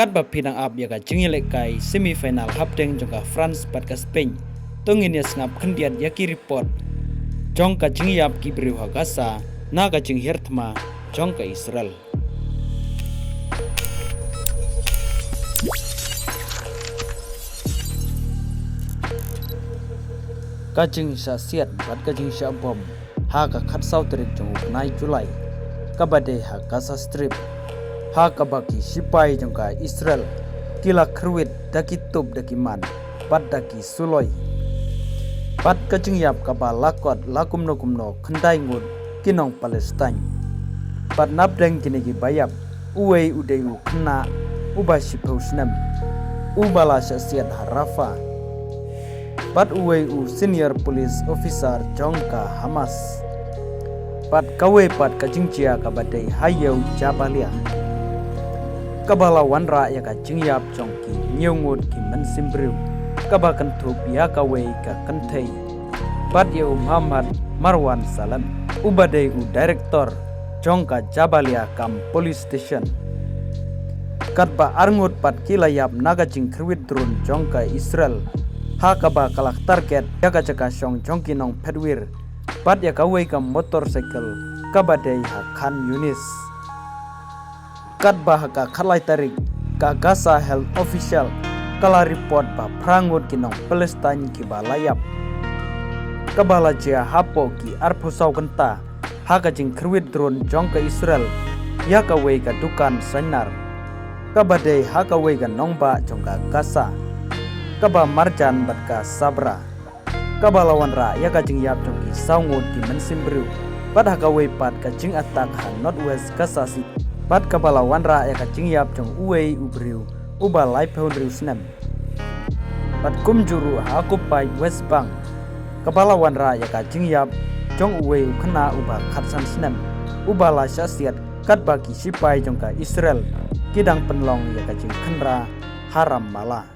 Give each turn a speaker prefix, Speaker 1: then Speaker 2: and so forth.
Speaker 1: kat ba Pynïap ya ka jingile kai semifinal hapteng jongka France pat ka Spain tongin ya ngap khendiat ya ki report jongka jingyap ki briu ha Gaza na ka jing hertma jongka Israel kajing sa siat pat kajing sa bom ha ka khat sau tarik jong nai Julai kabade ha Gaza Strip ha ka baki sipai jongka Israel kila khruit daki tup daki man pat daki suloi pat kajing yap ka ba lakot lakumno khandai ngut kinong Palestine pat napdeng kinegi bayap uwei udeu khna uba sipau snam ubala sa siat ha Rafah pat uwei senior police officer jongka Hamas pat kawe pat kajingcia kabadai hayau Jabalia kabala wanra ya ka jingyap jongki nyongut ki mensimbriu kabakan thup ya kawe ka kanthei pat ya Muhammed Marwan Salem ubadai director jongka Jabalia kam police station katba arngut pat kilayap naga jing khruit drone jongka Israel ha kaba kalak target jaga jaka shong jongki nong pedwir pat ya kawai ka motorcycle kabadai ha Khan Younis kat bah ka khalai tarik ka Gaza health official kala report ba prangut ki nong Palestine ki balayap kabala jia hapo ki arphusau kenta ha ka jing khruit drone jongka Israel ya kawai ka dukan sanar kabadai ha kawai ka nongba jongka Gaza kaba marjan bat ka Sabra kaba lawan ra ya ka jing yap jong ki saungut ki mensimbriu pat ha ka wei pat ka jing attack ha northwest Gaza City pat kaba lawan ra ya ka jing yap jong uwei ubriu uba lai phondriu snam pat kumjuru ha occupy West Bank kaba lawan ra ya ka jing yap jong uwei khna uba khatsan snam uba la syasiat kat bagi sipai jong ka Israel kidang penlong ya ka jing khenra haram mala